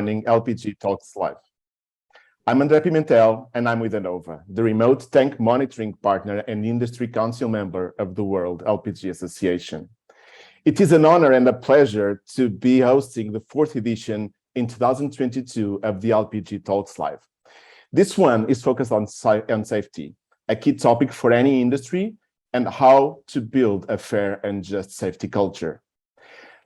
joining LPG Talks Live. I'm André Pimentel, and I'm with ANOVA, the remote tank monitoring partner and industry council member of the World LPG Association. It is an honor and a pleasure to be hosting the fourth edition in 2022 of the LPG Talks Live. This one is focused on safety, a key topic for any industry, and how to build a fair and just safety culture.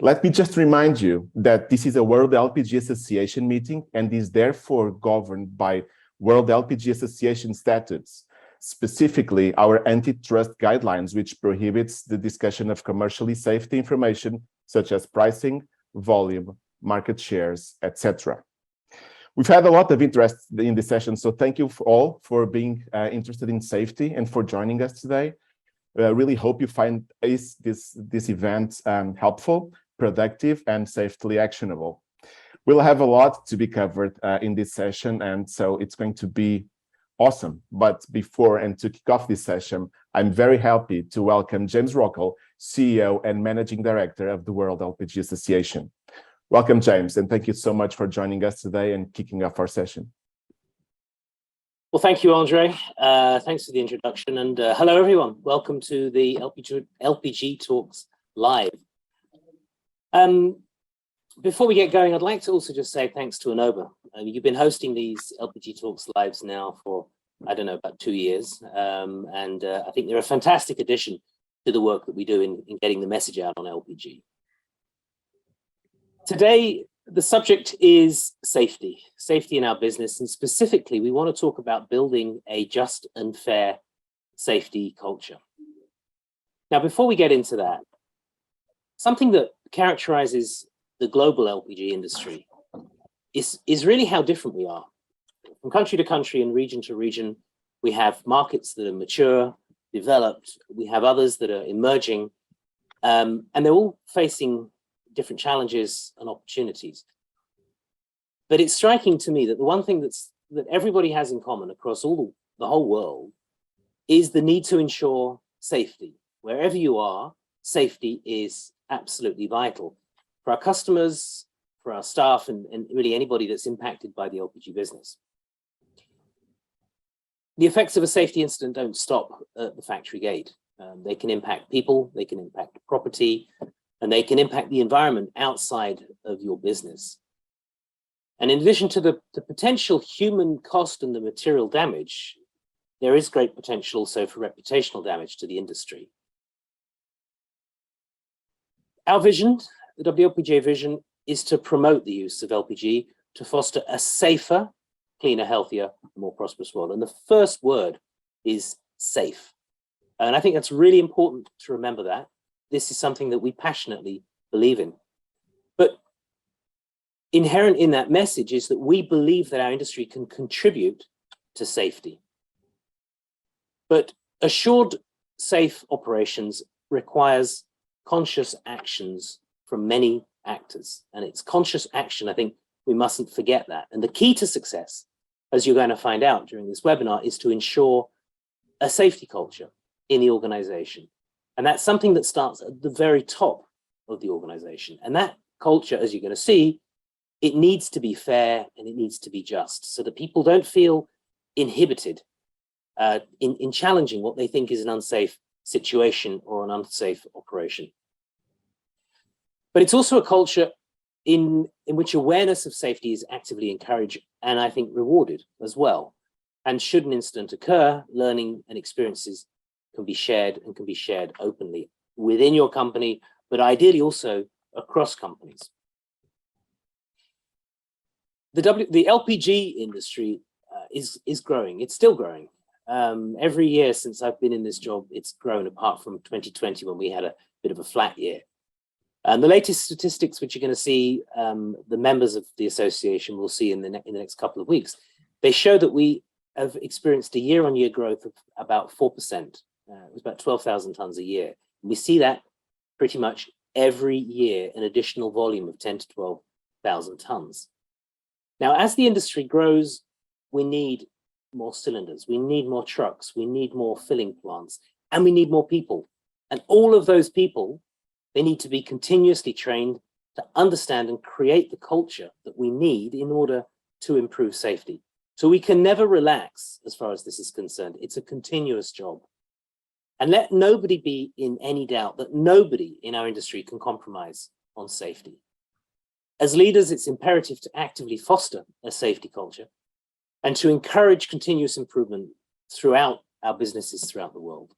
Let me just remind you that this is a World LPG Association meeting and is therefore governed by World LPG Association statutes, specifically our antitrust guidelines, which prohibits the discussion of commercially safety information such as pricing, volume, market shares, etc. We've had a lot of interest in this session, so thank you all for being interested in safety and for joining us today. I really hope you find this event helpful, productive, and safely actionable. We'll have a lot to be covered in this session, and so it's going to be awesome. But before and to kick off this session, I'm very happy to welcome James Rockwell, CEO and Managing Director of the World LPG Association. Welcome, James, and thank you so much for joining us today and kicking off our session. Well, thank you, Andre. Thanks for the introduction, and hello, everyone. Welcome to the LPG Talks Live. Before we get going, I'd like to also just say thanks to ANOVA. You've been hosting these LPG Talks Lives now for, I don't know, about 2 years, and I think they're a fantastic addition to the work that we do in getting the message out on LPG. Today, the subject is safety in our business, and specifically, we want to talk about building a just and fair safety culture. Now, before we get into that, something that characterizes the global LPG industry is really how different we are. From country to country and region to region, we have markets that are mature, developed, we have others that are emerging, and they're all facing different challenges and opportunities. But it's striking to me that the one thing that everybody has in common across the whole world is the need to ensure safety. Wherever you are, safety is absolutely vital for our customers, for our staff, and really anybody that's impacted by the LPG business. The effects of a safety incident don't stop at the factory gate. They can impact people, they can impact property, and they can impact the environment outside of your business. And in addition to the potential human cost and the material damage, there is great potential also for reputational damage to the industry. Our vision, the WLPGA vision, is to promote the use of LPG to foster a safer, cleaner, healthier, more prosperous world. And the first word is safe. And I think that's really important to remember that. This is something that we passionately believe in. But inherent in that message is that we believe that our industry can contribute to safety. But assured safe operations requires conscious actions from many actors. And it's conscious action, I think we mustn't forget that. And the key to success, as you're going to find out during this webinar, is to ensure a safety culture in the organization. And that's something that starts at the very top of the organization. And that culture, as you're going to see, it needs to be fair and it needs to be just so that people don't feel inhibited in challenging what they think is an unsafe situation or an unsafe operation. But it's also a culture in which awareness of safety is actively encouraged and I think rewarded as well. And should an incident occur, learning and experiences can be shared and can be shared openly within your company, but ideally also across companies. The LPG industry is growing. It's still growing. Every year since I've been in this job, it's grown, apart from 2020 when we had a bit of a flat year. And the latest statistics, which you're going to see, the members of the association will see in the next couple of weeks, they show that we have experienced a year-on-year growth of about 4%. It was about 12,000 tons a year. And we see that pretty much every year, an additional volume of 10 to 12,000 tons. Now, as the industry grows, we need more cylinders, we need more trucks, we need more filling plants, and we need more people. And all of those people, they need to be continuously trained to understand and create the culture that we need in order to improve safety. So we can never relax as far as this is concerned. It's a continuous job. And let nobody be in any doubt that nobody in our industry can compromise on safety. As leaders, it's imperative to actively foster a safety culture and to encourage continuous improvement throughout our businesses throughout the world.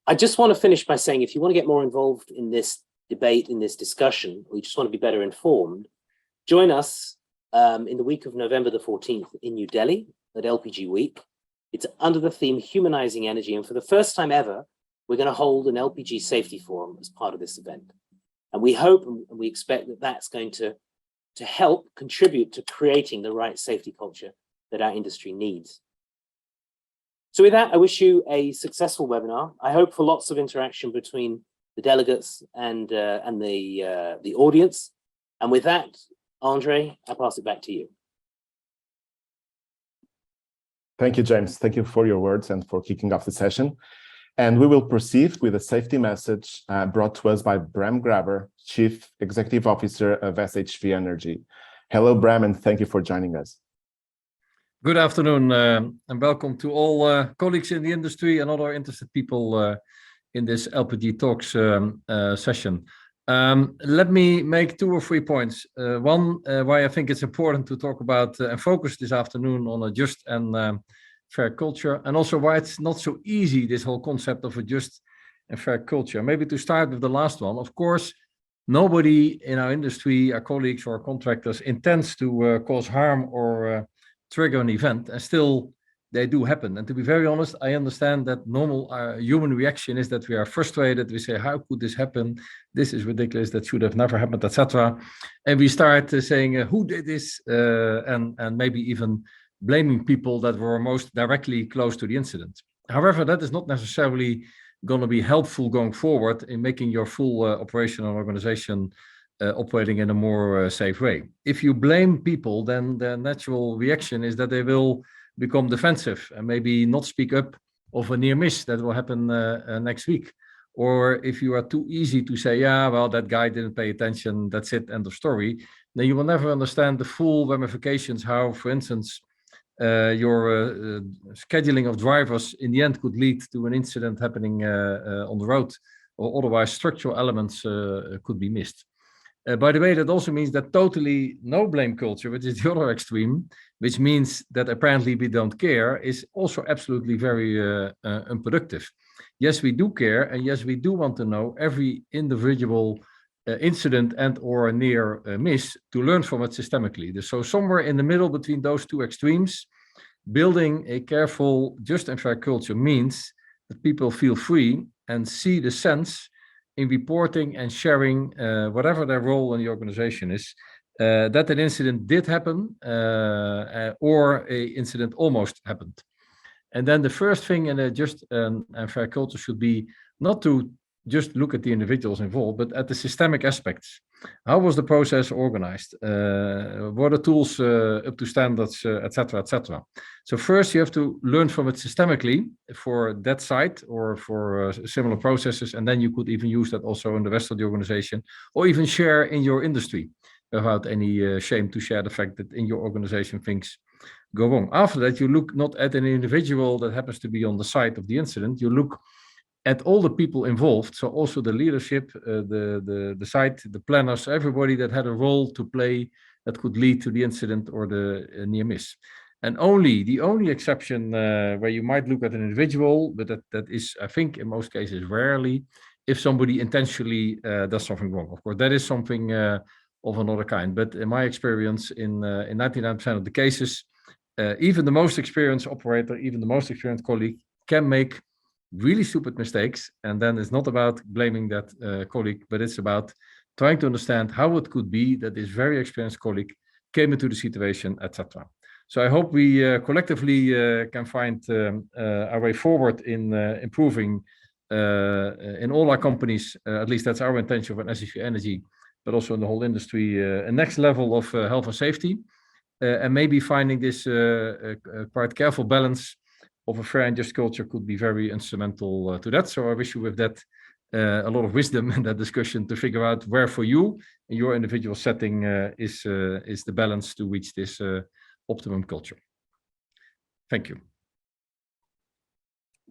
I just want to finish by saying, if you want to get more involved in this debate, in this discussion, or you just want to be better informed, join us in the week of November the 14th in New Delhi at LPG Week. It's under the theme Humanizing Energy. And for the first time ever, we're going to hold an LPG safety forum as part of this event. And we hope and we expect that that's going to help contribute to creating the right safety culture that our industry needs. So with that, I wish you a successful webinar. I hope for lots of interaction between the delegates and the audience. And with that, Andre, I pass it back to you. Thank you, James. Thank you for your words and for kicking off the session. And we will proceed with a safety message brought to us by Bram Graver, Chief Executive Officer of SHV Energy. Hello, Bram, and thank you for joining us. Good afternoon, and welcome to all colleagues in the industry and other interested people in this LPG Talks session. Let me make 2 or 3 points. One, why I think it's important to talk about and focus this afternoon on a just and fair culture, and also why it's not so easy, this whole concept of a just and fair culture. Maybe to start with the last one, of course, nobody in our industry, our colleagues or contractors, intends to cause harm or trigger an event, and still they do happen. And to be very honest, I understand that normal human reaction is that we are frustrated. We say, how could this happen? This is ridiculous. That should have never happened, etc. And we start saying, who did this? And maybe even blaming people that were most directly close to the incident. However, that is not necessarily going to be helpful going forward in making your full operation and organization operating in a more safe way. If you blame people, then the natural reaction is that they will become defensive and maybe not speak up of a near miss that will happen next week. Or if you are too easy to say, yeah, well, that guy didn't pay attention, that's it, end of story, then you will never understand the full ramifications, how, for instance, your scheduling of drivers in the end could lead to an incident happening on the road, or otherwise structural elements could be missed. By the way, that also means that totally no blame culture, which is the other extreme, which means that apparently we don't care, is also absolutely very unproductive. Yes, we do care, and yes, we do want to know every individual incident and or near miss to learn from it systemically. So somewhere in the middle between those 2 extremes, building a careful, just and fair culture means that people feel free and see the sense in reporting and sharing whatever their role in the organization is, that an incident did happen or a incident almost happened. And then the first thing in a just and fair culture should be not to just look at the individuals involved, but at the systemic aspects. How was the process organized? Were the tools up to standards, etc., etc. So first you have to learn from it systemically for that site or for similar processes, and then you could even use that also in the rest of the organization, or even share in your industry without any shame to share the fact that in your organization things go wrong. After that, you look not at an individual that happens to be on the site of the incident, you look at all the people involved, so also the leadership, the site, the planners, everybody that had a role to play that could lead to the incident or the near miss. And the only exception where you might look at an individual, but that is, I think, in most cases, rarely, if somebody intentionally does something wrong. Of course, that is something of another kind. But in my experience, in 99% of the cases, even the most experienced operator, even the most experienced colleague can make really stupid mistakes, and then it's not about blaming that colleague, but it's about trying to understand how it could be that this very experienced colleague came into the situation, etc. So I hope we collectively can find our way forward in improving in all our companies, at least that's our intention for SHV Energy, but also in the whole industry, a next level of health and safety, and maybe finding this quite careful balance of a fair and just culture could be very instrumental to that. So I wish you with that a lot of wisdom in that discussion to figure out where for you in your individual setting is the balance to reach this optimum culture. Thank you.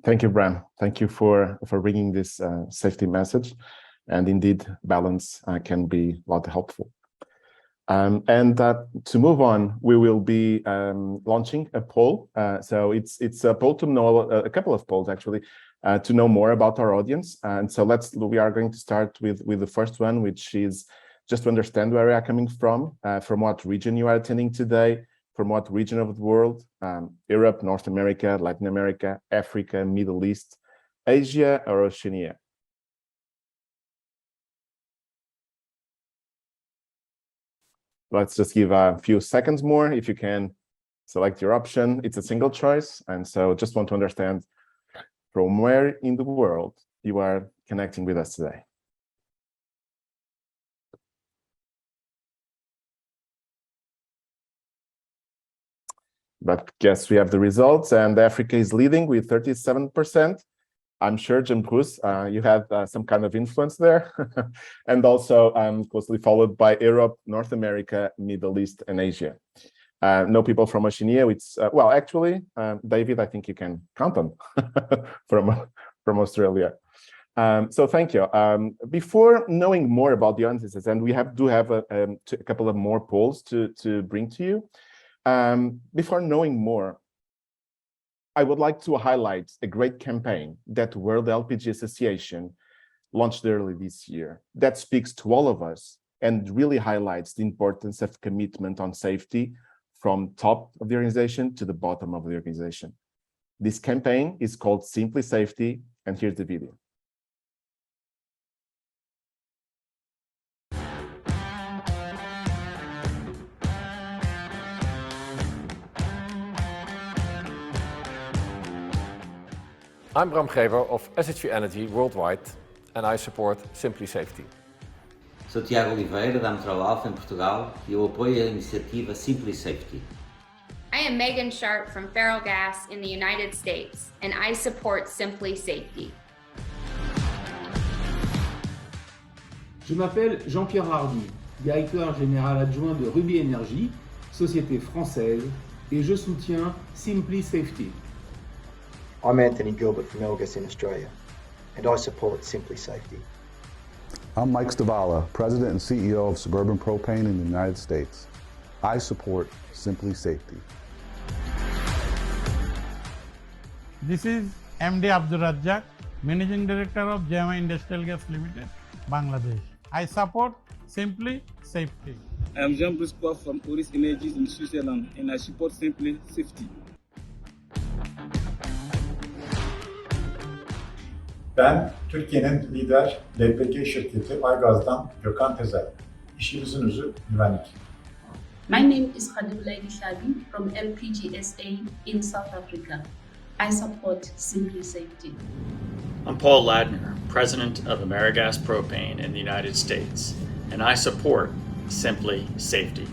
Thank you, Bram. Thank you for bringing this safety message. And indeed, balance can be a lot helpful. To move on, we will be launching a poll. So it's a poll to know, a couple of polls actually, to know more about our audience. And so we are going to start with the first one, which is just to understand where we are coming from what region you are attending today, from what region of the world, Europe, North America, Latin America, Africa, Middle East, Asia, or Oceania. Let's just give a few seconds more. If you can select your option, it's a single choice. And so just want to understand from where in the world you are connecting with us today. But guess we have the results, and Africa is leading with 37%. I'm sure, Jim Bruce, you have some kind of influence there. And also closely followed by Europe, North America, Middle East, and Asia. No people from Oceania. It's, well, actually, David, I think you can count them from Australia. So thank you. Before knowing more about the answers, and we do have a couple of more polls to bring to you. Before knowing more, I would like to highlight a great campaign that World LPG Association launched early this year that speaks to all of us and really highlights the importance of commitment on safety from top of the organization to the bottom of the organization. This campaign is called Simply Safety, and here's the video. I'm Bram Geber of SHV Energy Worldwide, and I support Simply Safety. Sou Tiago Oliveira, da Metral Alfa em Portugal, e eu apoio a iniciativa Simply Safety. I am Megan Sharp from Feral Gas in the United States, and I support Simply Safety. Je m'appelle Jean-Pierre Hardy, directeur général adjoint de Ruby Energy, société française, et je soutiens Simply Safety. I'm Anthony Gilbert from Elgas in Australia, and I support Simply Safety. I'm Mike Stavala, President and CEO of Suburban Propane in the United States. I support Simply Safety. This is MD Abdur Razzaq, Managing Director of JMI Industrial Gas Limited, Bangladesh. I support Simply Safety. I am Jean Briscoe from Oris Energies in Switzerland, and I support Simply Safety. Ben Türkiye'nin lider LPG şirketi Aygaz'dan Gökhan Tezel. İşimizin özü güvenlik. My name is Khadibullah Shabi from LPG SA in South Africa. I support Simply Safety. I'm Paul Ladner, President of AmeriGas Propane in the United States, and I support Simply Safety.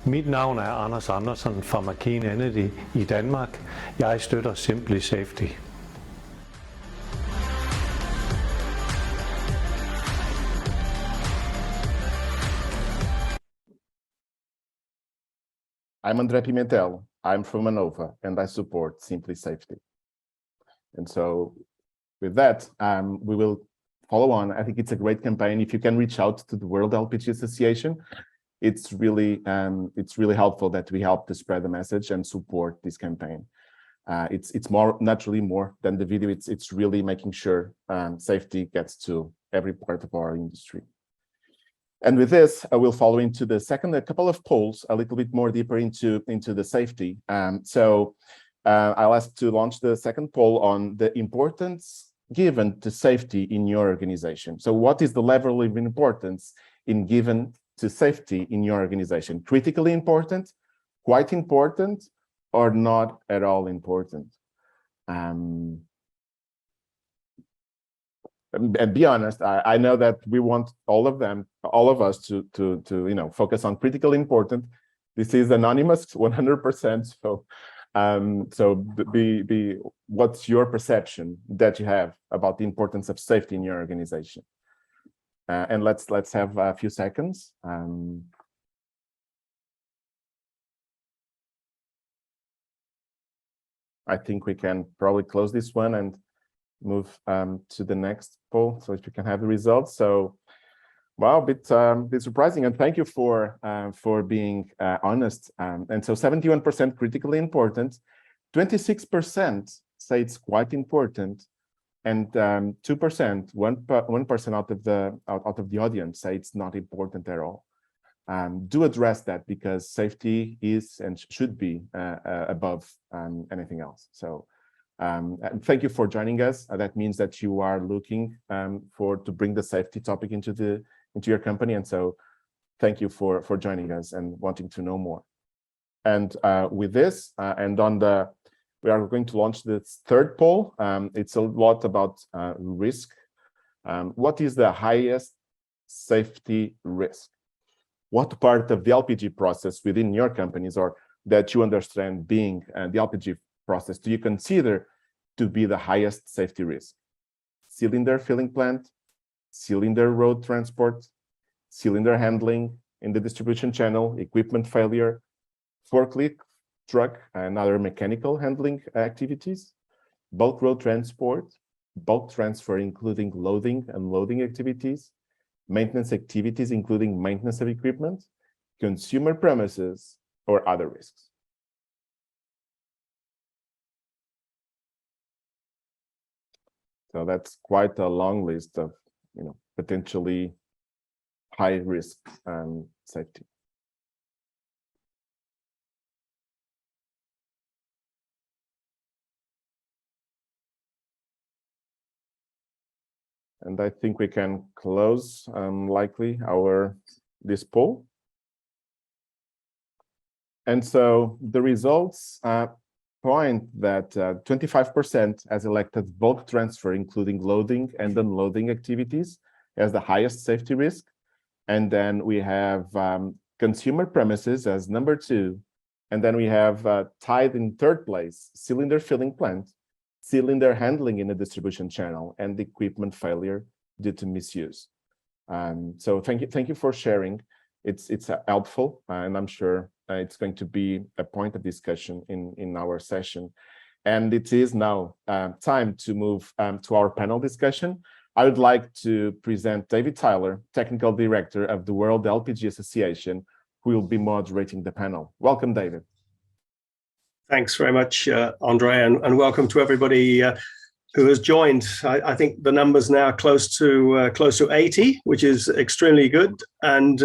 Mit navn er Anders Andersen fra McKean Energy i Danmark. Jeg støtter Simply Safety. I'm André Pimentel. I'm from Manova, and I support Simply Safety. And so with that, we will follow on. I think it's a great campaign. If you can reach out to the World LPG Association, it's really helpful that we help to spread the message and support this campaign. It's more naturally more than the video. It's really making sure safety gets to every part of our industry. And with this, I will follow into the second, a couple of polls, a little bit more deeper into the safety. So I'll ask to launch the second poll on the importance given to safety in your organization. So what is the level of importance given to safety in your organization? Critically important, quite important, or not at all important? And be honest, I know that we want all of us to focus on critical important. This is anonymous 100%, so So what's your perception that you have about the importance of safety in your organization? And let's have a few seconds. I think we can probably close this one and move to the next poll, so if you can have the results. So, wow, bit surprising, and thank you for being honest. And so 71% critically important, 26% say it's quite important, and 2%, 1% out of the audience say it's not important at all. Do address that, because safety is and should be above anything else. So thank you for joining us. That means that you are looking to bring the safety topic into your company, and so thank you for joining us and wanting to know more. And with this, we are going to launch this third poll. It's a lot about risk. What is the highest safety risk? What part of the LPG process within your companies, or that you understand being the LPG process, do you consider to be the highest safety risk? Cylinder filling plant, cylinder road transport, cylinder handling in the distribution channel, equipment failure, forklift, truck, and other mechanical handling activities, bulk road transport, bulk transfer including loading and unloading activities, maintenance activities including maintenance of equipment, consumer premises, or other risks. So that's quite a long list of, potentially high risk safety. And I think we can close likely this poll. And so the results point that 25% has elected bulk transfer, including loading and unloading activities, as the highest safety risk. And then we have consumer premises as number 2. And then we have tied in third place, cylinder filling plant, cylinder handling in the distribution channel, and equipment failure due to misuse. So thank you for sharing. It's helpful, and I'm sure it's going to be a point of discussion in our session. And it is now time to move to our panel discussion. I would like to present David Tyler, Technical Director of the World LPG Association, who will be moderating the panel. Welcome, David. Thanks very much, Andre, and welcome to everybody who has joined. I think the number's now close to 80, which is extremely good. And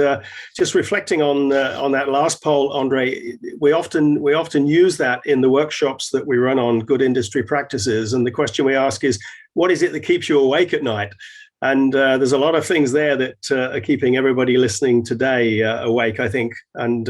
just reflecting on that last poll, Andre, we often use that in the workshops that we run on good industry practices. And the question we ask is, what is it that keeps you awake at night? And there's a lot of things there that are keeping everybody listening today awake, I think. And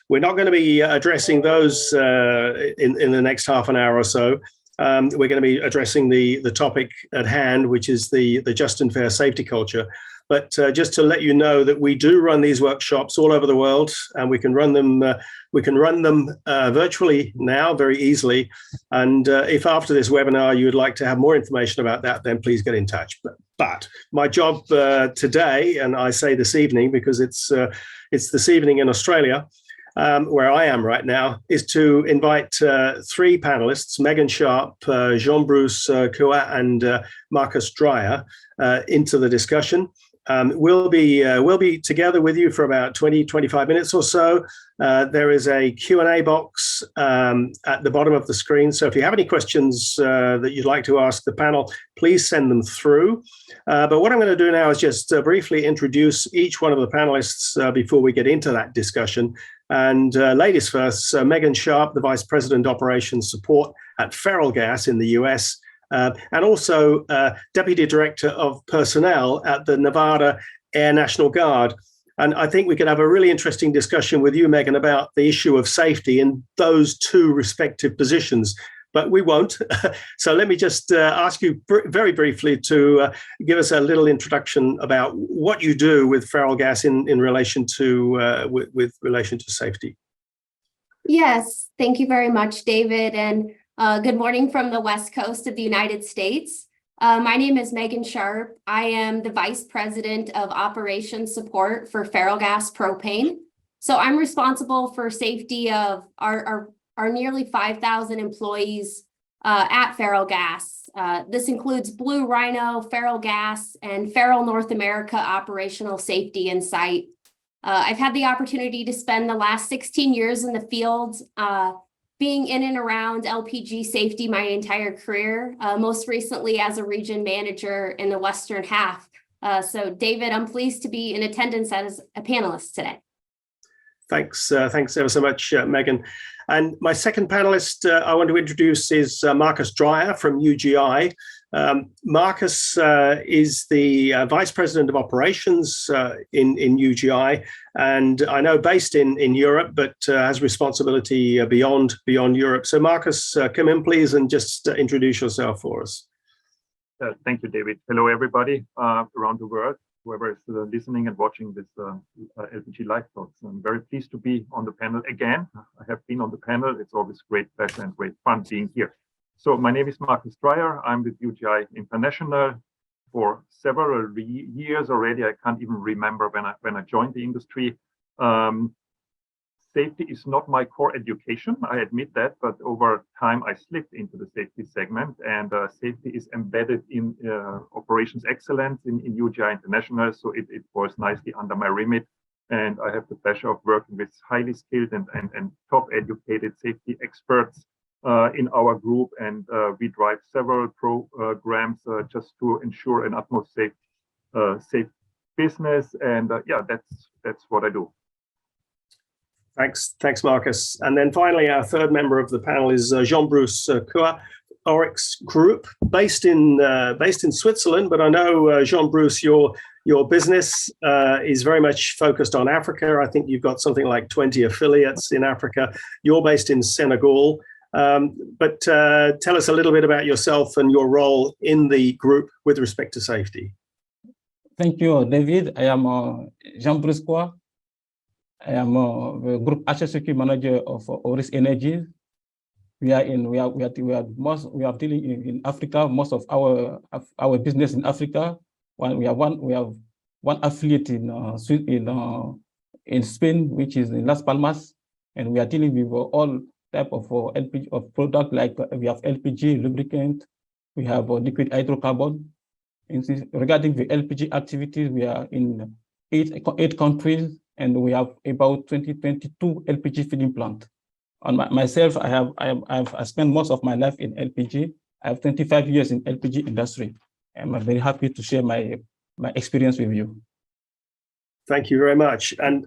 we're not going to be addressing those in the next half an hour or so. We're going to be addressing the topic at hand, which is the just and fair safety culture. But just to let you know that we do run these workshops all over the world, and we can run them virtually now very easily. And if after this webinar you would like to have more information about that, then please get in touch. But my job today, and I say this evening because it's this evening in Australia, where I am right now, is to invite 3 panelists, Megan Sharp, Jean-Bruce Couat, and Marcus Dreyer, into the discussion. We'll be together with you for about 20-25 minutes or so. There is a Q&A box at the bottom of the screen. So if you have any questions that you'd like to ask the panel, please send them through. But what I'm going to do now is just briefly introduce each one of the panelists before we get into that discussion. And ladies first, Megan Sharp, the Vice President Operations Support at Feral Gas in the US. And also Deputy Director of Personnel at the Nevada Air National Guard. And I think we could have a really interesting discussion with you, Megan, about the issue of safety in those 2 respective positions. But we won't. So let me just ask you very briefly to give us a little introduction about what you do with Feral Gas in relation to with relation to safety. Yes, thank you very much, David, and good morning from the West Coast of the United States. My name is Megan Sharp. I am the Vice President of Operations Support for Ferrellgas Propane. So I'm responsible for safety of our nearly 5,000 employees at Ferrellgas. This includes Blue Rhino, Ferrellgas, and Ferrell North America operational safety and site. I've had the opportunity to spend the last 16 years in the field, being in and around LPG safety my entire career, most recently as a region manager in the Western half. So David, I'm pleased to be in attendance as a panelist today. Thanks ever so much, Megan. And my second panelist I want to introduce is Marcus Dreyer from UGI. Marcus is the Vice President of Operations in UGI, and I know based in Europe, but has responsibility beyond Europe. So Marcus, come in please and just introduce yourself for us. Thank you, David. Hello, everybody around the world, whoever is listening and watching this LPG Live Talks. I'm very pleased to be on the panel again. I have been on the panel. It's always great pleasure and great fun being here. So my name is Marcus Dreyer. I'm with UGI International for several years already. I can't even remember when I joined the industry. Safety is not my core education, I admit that, but over time I slipped into the safety segment, and safety is embedded in operations excellence in UGI International, so it falls nicely under my remit. And I have the pleasure of working with highly skilled and top educated safety experts in our group, and we drive several programs just to ensure an utmost safe business. And yeah, that's what I do. Thanks, Marcus. And then finally, our third member of the panel is Jean-Bruce Coeur, Oryx Group, based in Switzerland. But I know, Jean-Bruce, your business is very much focused on Africa. I think you've got something like 20 affiliates in Africa. You're based in Senegal. But tell us a little bit about yourself and your role in the group with respect to safety. Thank you, David. I am Jean-Bruce Coeur. I am the group HSEQ manager of Oris Energy. We are dealing in Africa. Most of our business in Africa. We have one affiliate in Spain, which is in Las Palmas, and we are dealing with all type of LPG of product, like we have LPG lubricant, we have liquid hydrocarbon. Regarding the LPG activities, we are in eight countries, and we have about 22 LPG filling plants. On myself, I spent most of my life in LPG. I have 25 years in LPG industry. I'm very happy to share my experience with you. Thank you very much. And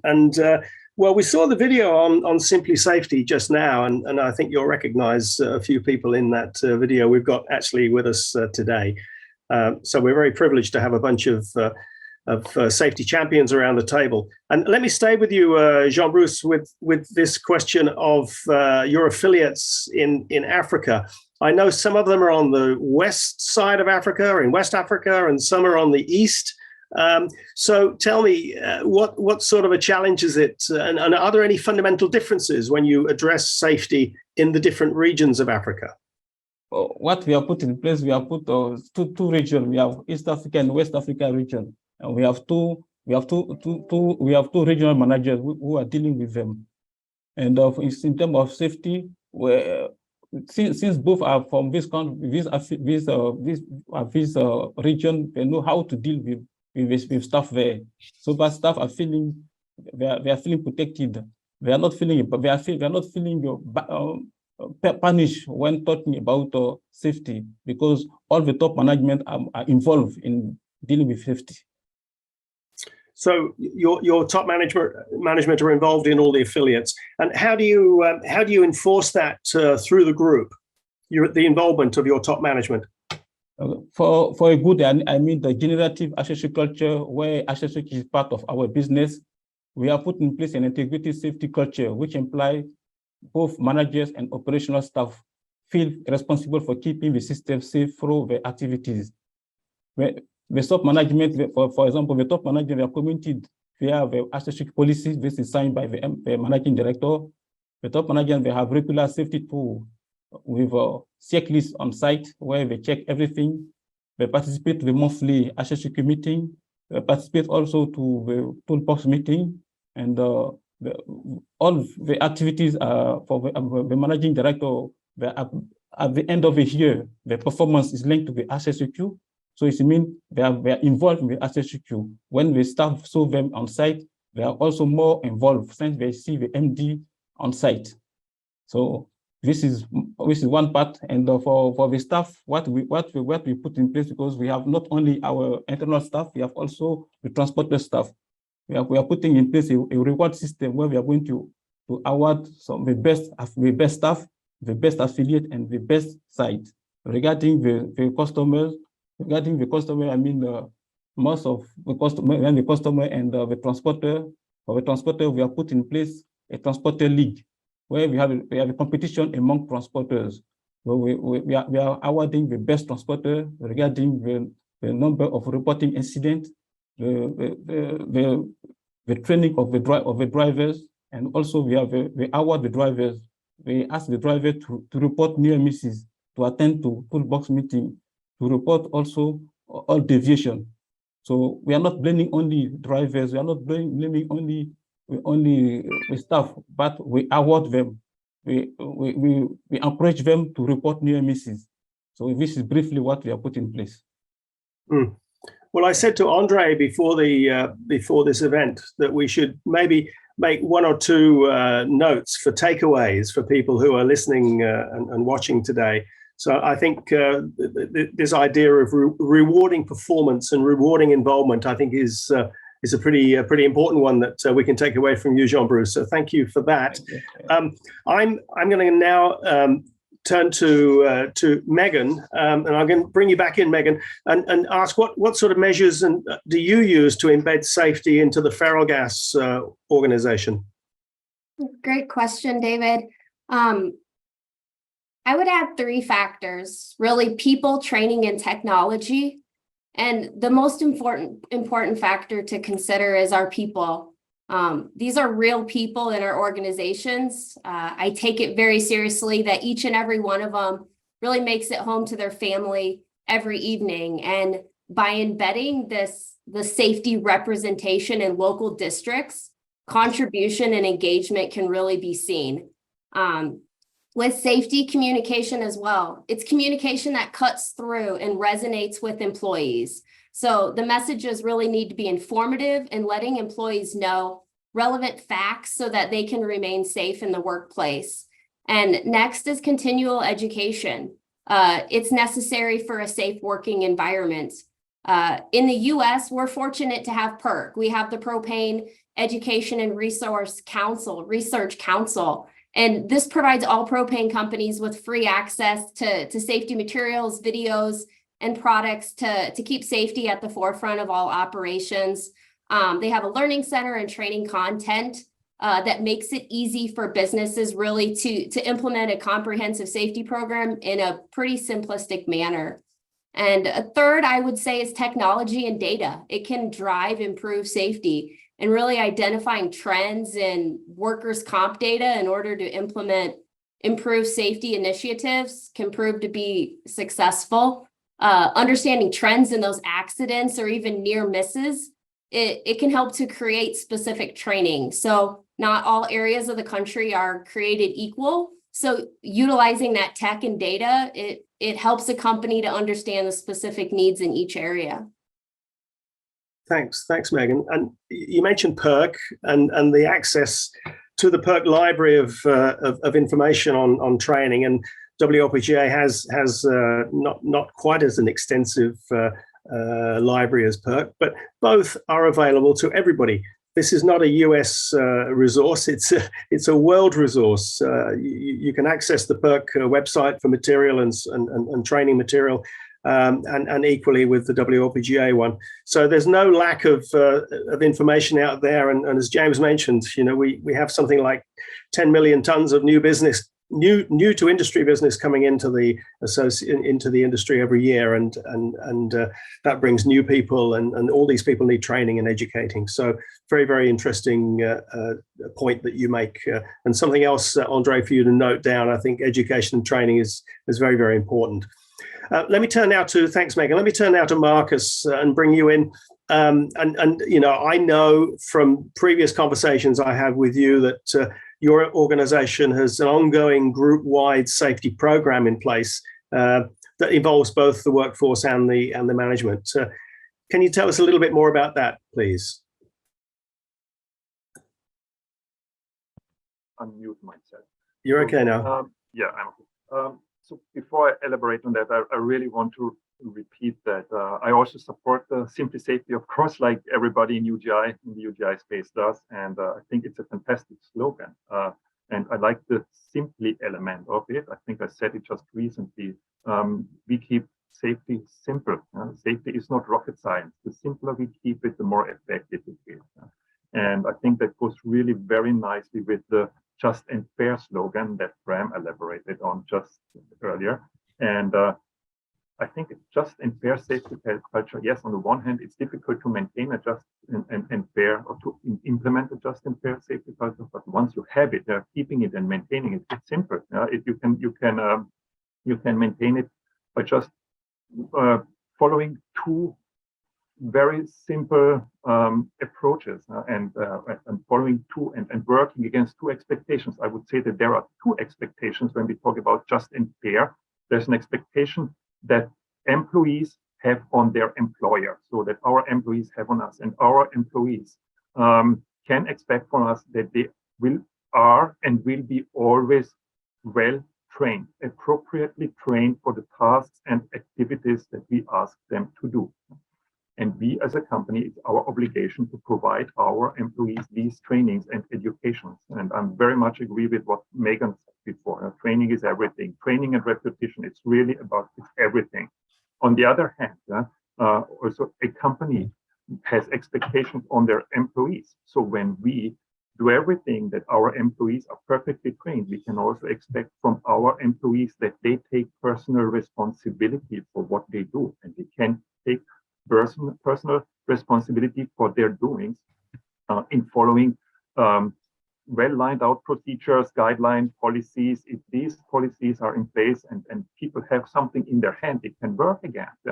well, we saw the video on Simply Safety just now, and I think you'll recognize a few people in that video we've got actually with us today. So we're very privileged to have a bunch of safety champions around the table. And let me stay with you, Jean-Bruce, with this question of your affiliates in Africa. I know some of them are on the west side of Africa, in West Africa, and some are on the east. So tell me, what sort of a challenge is it? And are there any fundamental differences when you address safety in the different regions of Africa? What we have put in place, we have put two regions. We have East Africa and West Africa region. And we have two regional managers who are dealing with them. And in terms of safety, since both are from this region, they know how to deal with stuff there. So, but staff are feeling they are feeling protected. They are not feeling punished when talking about safety, because all the top management are involved in dealing with safety. So your top management are involved in all the affiliates, and how do you enforce that through the group? The involvement of your top management. For a good, I mean the generative associate culture, where associate is part of our business. We have put in place an integrated safety culture, which implies both managers and operational staff feel responsible for keeping the system safe through the activities. The top management, for example, the top management are committed via the associate policies. This is signed by the managing director. The top management, they have regular safety tool with a checklist on site where they check everything. They participate to the monthly HSQ meeting. They participate also to the toolbox meeting, and all the activities for the managing director. At the end of the year, the performance is linked to the HSQ. So it means they are involved in the HSQ. When the staff saw them on site, they are also more involved since they see the MD on site. So this is one part, and for the staff, what we put in place, because we have not only our internal staff, we have also the transporter staff. We are putting in place a reward system where we are going to award the best staff, the best affiliate, and the best site. Regarding the customers, I mean most of the customer and the transporter. For the transporter, we have put in place a transporter league, where we have a competition among transporters. So we are awarding the best transporter regarding the number of reporting incidents, the training of the drivers, and also we award the drivers. We ask the driver to report near misses, to attend to toolbox meeting, to report also all deviation. So we are not blaming only drivers, we are not blaming only the staff, but we award them. We encourage them to report near misses. So this is briefly what we have put in place. Well, I said to Andre before this event that we should maybe make one or two notes for takeaways for people who are listening and watching today. So I think this idea of rewarding performance and rewarding involvement, I think, is a pretty important one that we can take away from you, Jean-Bruce. So thank you for that. I'm going to now turn to Megan, and I'm going to bring you back in, Megan, and ask what sort of measures do you use to embed safety into the Ferrellgas organization? Great question, David. I would add 3 factors, really: people, training, and technology. And the most important factor to consider is our people. These are real people in our organizations. I take it very seriously that each and every one of them really makes it home to their family every evening. And by embedding the safety representation in local districts, contribution and engagement can really be seen. With safety, communication as well. It's communication that cuts through and resonates with employees. So the messages really need to be informative and letting employees know relevant facts so that they can remain safe in the workplace. And next is continual education. It's necessary for a safe working environment. In the US, we're fortunate to have PERC. We have the Propane Education and Research Council. And this provides all propane companies with free access to safety materials, videos, and products to keep safety at the forefront of all operations. They have a learning center and training content that makes it easy for businesses really to implement a comprehensive safety program in a pretty simplistic manner. And a third, I would say, is technology and data. It can drive improved safety, and really identifying trends in workers' comp data in order to implement improved safety initiatives can prove to be successful. Understanding trends in those accidents or even near misses, it can help to create specific training. So not all areas of the country are created equal. So utilizing that tech and data, it helps a company to understand the specific needs in each area. Thanks, Megan. And you mentioned PERC and the access to the PERC library of information on training. And WLPGA has not quite as an extensive library as PERC, but both are available to everybody. This is not a US resource; it's a world resource. You can access the PERC website for material and training material. And equally with the WLPGA one. So there's no lack of information out there. And as James mentioned, we have something like 10 million tons of new business new to industry business coming into the industry every year, and that brings new people, and all these people need training and educating. So very interesting point that you make, and something else, Andre, for you to note down. I think education and training is very important. Let me turn now to, thanks, Megan. Let me turn now to Marcus and bring you in. And you know, I know from previous conversations I have with you that your organization has an ongoing group-wide safety program in place that involves both the workforce and the management. Can you tell us a little bit more about that, please? Unmute myself. You're okay now. Yeah, I'm okay. So before I elaborate on that, I really want to repeat that I also support the Simply Safety, of course, like everybody in UGI, in the UGI space does. And I think it's a fantastic slogan. And I like the simply element of it. I think I said it just recently. We keep safety simple. Safety is not rocket science. The simpler we keep it, the more effective it is. And I think that goes really very nicely with the just and fair slogan that Bram elaborated on just earlier. And I think it's just and fair safety culture. Yes, on the one hand, it's difficult to maintain a just and fair, or to implement a just and fair safety culture. But once you have it, keeping it and maintaining it, it's simple. You can maintain it by just following two very simple approaches and following two and working against two expectations. I would say that there are two expectations when we talk about just and fair. There's an expectation that employees have on their employer, so that our employees have on us, and our employees can expect from us that they are and will be always well trained, appropriately trained for the tasks and activities that we ask them to do. And we as a company, it's our obligation to provide our employees these trainings and educations. And I'm very much agree with what Megan said before. Training is everything. Training and repetition, it's really about everything. On the other hand, also a company has expectations on their employees. So when we do everything that our employees are perfectly trained, we can also expect from our employees that they take personal responsibility for what they do, and they can take personal responsibility for their doings in following well lined out procedures, guidelines, policies. If these policies are in place and people have something in their hand they can work against,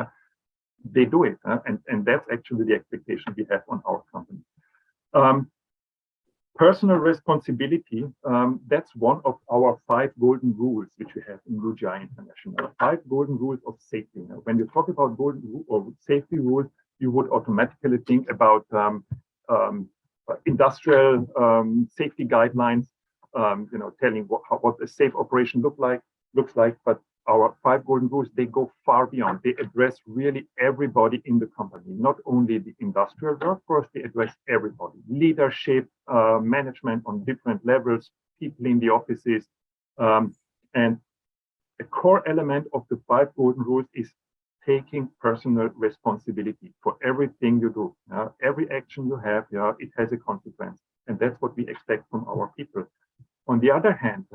they do it. And that's actually the expectation we have on our company. Personal responsibility, that's one of our 5 golden rules which we have in UGI International. 5 golden rules of safety. Now, when you talk about golden rule or safety rules, you would automatically think about industrial safety guidelines, telling what a safe operation looks like. But our 5 golden rules, they go far beyond. They address really everybody in the company, not only the industrial workforce, they address everybody. Leadership, management on different levels, people in the offices. And a core element of the 5 golden rules is taking personal responsibility for everything you do. Every action you have, it has a consequence. And that's what we expect from our people. On the other hand,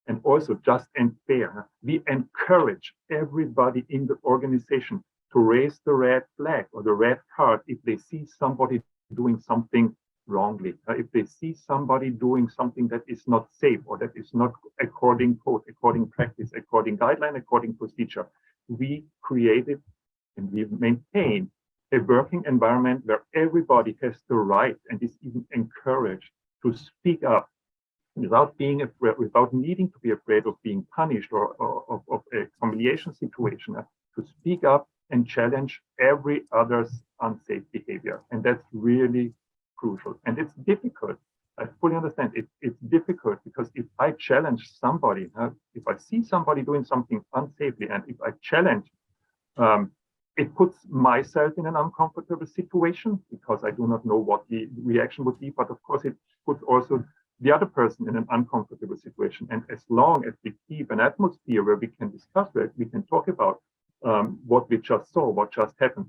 and also just and fair, we encourage everybody in the organization to raise the red flag or the red card if they see somebody doing something wrongly, if they see somebody doing something that is not safe or that is not according code, according practice, according guideline, according procedure. We created and we maintain a working environment where everybody has the right and is even encouraged to speak up without being afraid, without needing to be afraid of being punished or of a humiliation situation, to speak up and challenge every other's unsafe behavior. And that's really crucial. And it's difficult. I fully understand it's difficult because if I challenge somebody, if I see somebody doing something unsafely, and if I challenge, it puts myself in an uncomfortable situation because I do not know what the reaction would be. But of course, it puts also the other person in an uncomfortable situation. And as long as we keep an atmosphere where we can discuss it, we can talk about what we just saw, what just happened,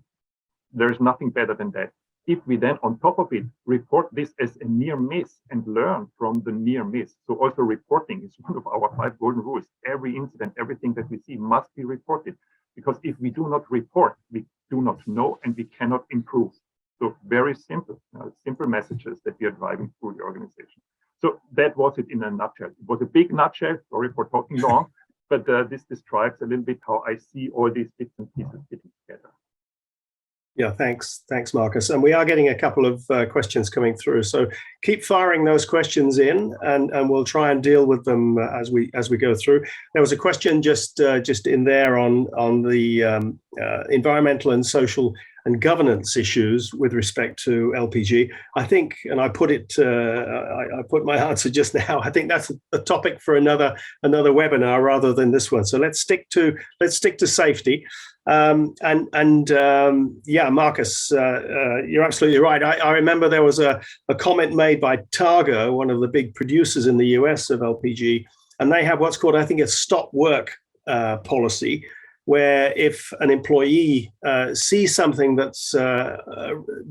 there's nothing better than that. if we then on top of it report this as a near miss and learn from the near miss, so also reporting is one of our 5 golden rules. Every incident, everything that we see must be reported, because if we do not report, we do not know and we cannot improve. So very simple, simple messages that we are driving through the organization. So that was it in a nutshell. It was a big nutshell, sorry for talking long, but this describes a little bit how I see all these bits and pieces fitting together. Yeah, thanks, Marcus. And we are getting a couple of questions coming through. So keep firing those questions in, and we'll try and deal with them as we go through. There was a question just in there on the environmental and social and governance issues with respect to LPG. I think, and I put it, I put my answer just now. I think that's a topic for another webinar rather than this one. So let's stick to safety. Yeah, Marcus, you're absolutely right. I remember there was a comment made by Targa, one of the big producers in the US of LPG, and they have what's called, I think, a stop work policy, where if an employee sees something that's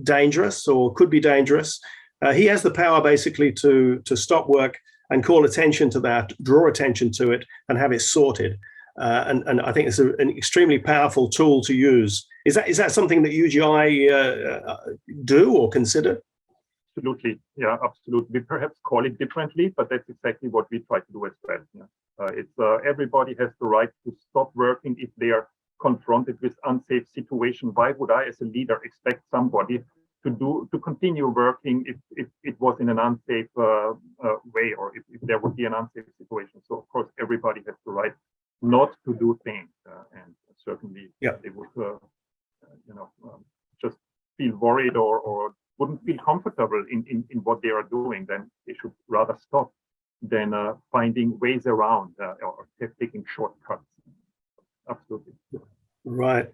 dangerous or could be dangerous, he has the power basically to stop work and call attention to that, draw attention to it, and have it sorted. And I think it's an extremely powerful tool to use. Is that something that UGI do or consider? Absolutely, yeah, absolutely. We perhaps call it differently, but that's exactly what we try to do as well. Yeah. It's everybody has the right to stop working if they are confronted with unsafe situation. Why would I, as a leader, expect somebody to continue working if it was in an unsafe way, or if there would be an unsafe situation? So of course, everybody has the right not to do things, and certainly they would, just feel worried or wouldn't feel comfortable in what they are doing. Then they should rather stop than finding ways around or taking shortcuts. Absolutely. Right.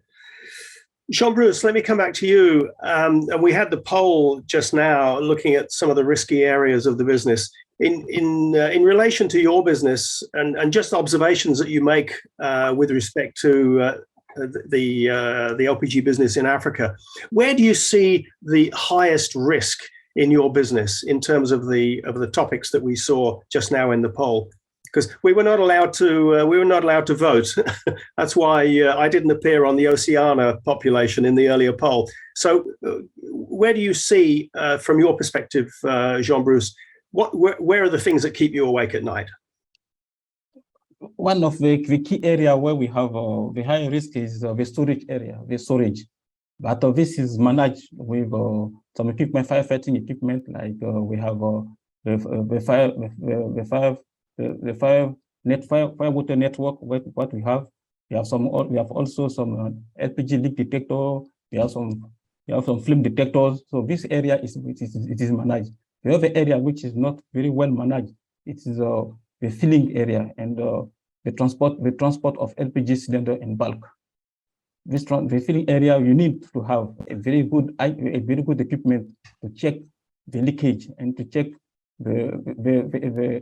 Jean-Bruce, let me come back to you. And we had the poll just now looking at some of the risky areas of the business. In relation to your business and just observations that you make with respect to the LPG business in Africa, where do you see the highest risk in your business in terms of the topics that we saw just now in the poll? Because we were not allowed to vote. That's why I didn't appear on the Oceania population in the earlier poll. So where do you see, from your perspective, Jean-Bruce, where are the things that keep you awake at night? One of the key area where we have the high risk is the storage area, the storage. But this is managed with some equipment, firefighting equipment, like we have the fire water network. What we have also some LPG leak detector. We have some flame detectors. So this area is managed. The other area which is not very well managed, it is the filling area and the transport of LPG cylinder in bulk. The filling area, you need to have a very good equipment to check the leakage and to check the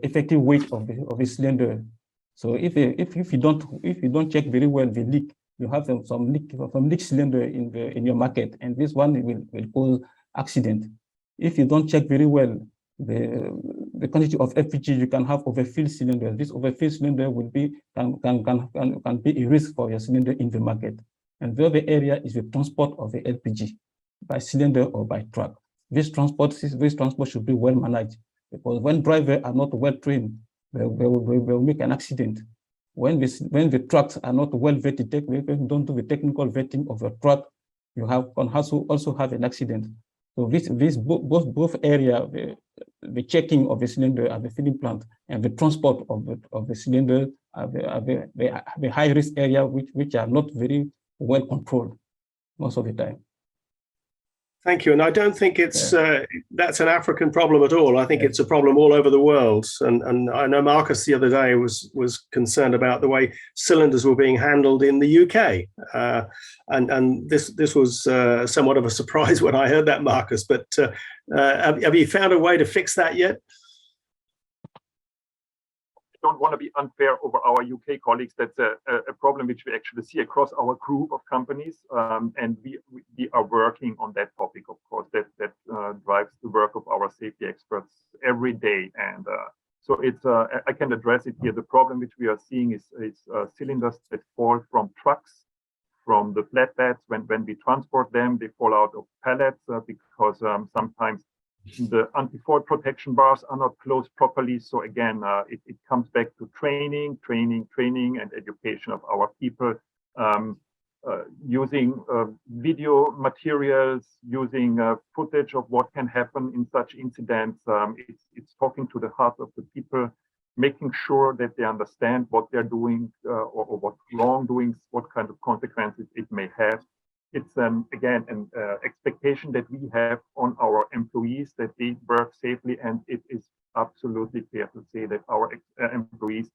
effective weight of the cylinder. So if you don't check very well the leak, you have some leak cylinder in your market, and this one will cause accident. If you don't check very well the quantity of LPG, you can have overfilled cylinder. This overfilled cylinder will can be a risk for your cylinder in the market. And the other area is the transport of the LPG by cylinder or by truck. This transport should be well managed, because when drivers are not well trained, they will make an accident. When the trucks are not well vetted, don't do the technical vetting of the truck, you can also have an accident. So both area, the checking of the cylinder at the filling plant and the transport of the cylinder are the high risk area which are not very well controlled most of the time. Thank you. And I don't think it's that's an African problem at all. I think it's a problem all over the world. And I know Marcus the other day was concerned about the way cylinders were being handled in the UK. And this was somewhat of a surprise when I heard that, Marcus. But have you found a way to fix that yet? don't want to be unfair over our UK colleagues. That's a problem which we actually see across our group of companies, and we are working on that topic. Of course, that drives the work of our safety experts every day, and so it's I can address it here. The problem which we are seeing is cylinders that fall from trucks, from the flatbeds. When we transport them, they fall out of pallets because sometimes the anti-fall protection bars are not closed properly. So again, it comes back to training and education of our people, using video materials, using footage of what can happen in such incidents. It's talking to the heart of the people, making sure that they understand what they're doing, or what wrongdoings, what kind of consequences it may have. It's again an expectation that we have on our employees that they work safely, and it is absolutely fair to say that our employees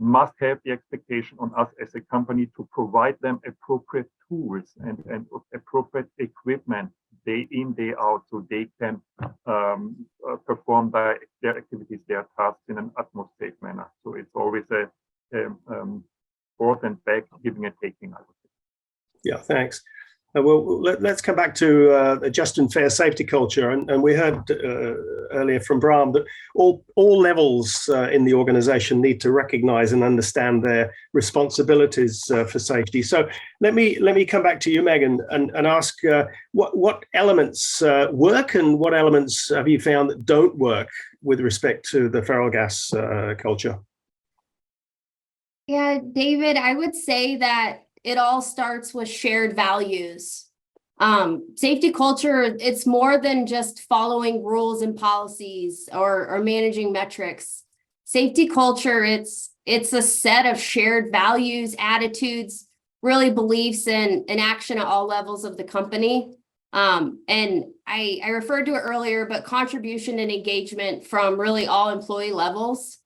must have the expectation on us as a company to provide them appropriate tools and appropriate equipment day in, day out, so they can perform their activities, their tasks in an utmost safe manner. So it's always a forth and back, giving and taking, I would say. Yeah, thanks. Well, let's come back to a just and fair safety culture. And we heard earlier from Bram that all levels in the organization need to recognize and understand their responsibilities for safety. So let me come back to you, Megan, and ask what elements work and what elements have you found that don't work with respect to the feral gas culture? Yeah, David, I would say that it all starts with shared values. Safety culture, it's more than just following rules and policies or managing metrics. Safety culture, it's a set of shared values, attitudes, really beliefs and action at all levels of the company. And I referred to it earlier, but contribution and engagement from really all employee levels,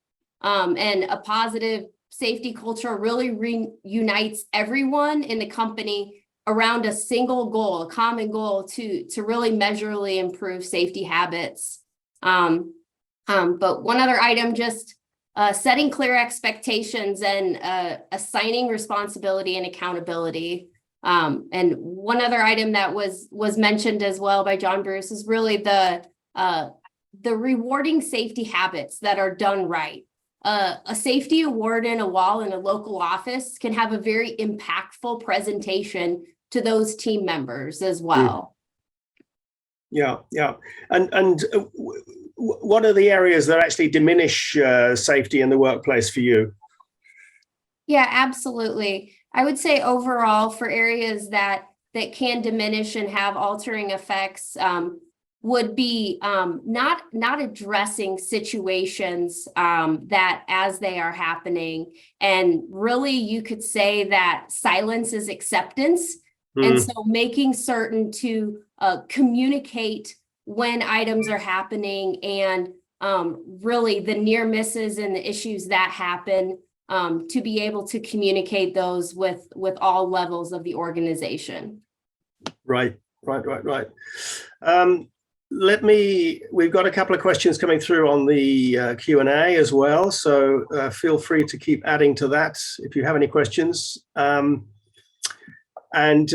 and a positive safety culture really reunites everyone in the company around a single goal, a common goal to really measurably improve safety habits. But one other item, just setting clear expectations and assigning responsibility and accountability. And one other item that was mentioned as well by John Bruce is really the rewarding safety habits that are done right. A safety award in a wall in a local office can have a very impactful presentation to those team members as well. Yeah. And what are the areas that actually diminish safety in the workplace for you? Yeah, absolutely. I would say overall for areas that can diminish and have altering effects, would be not addressing situations that as they are happening. And really, you could say that silence is acceptance. And so making certain to communicate when items are happening and really the near misses and the issues that happen, to be able to communicate those with all levels of the organization. Right. We've got a couple of questions coming through on the Q&A as well, so feel free to keep adding to that if you have any questions. And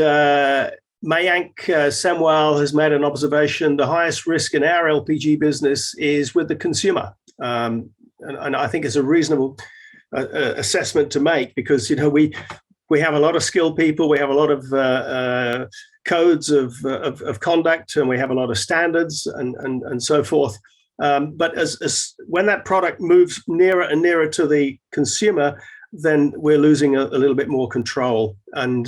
Mayank Semwal has made an observation: the highest risk in our LPG business is with the consumer. And I think it's a reasonable assessment to make, because we have a lot of skilled people, we have a lot of codes of conduct, and we have a lot of standards and so forth. But as when that product moves nearer and nearer to the consumer, then we're losing a little bit more control. And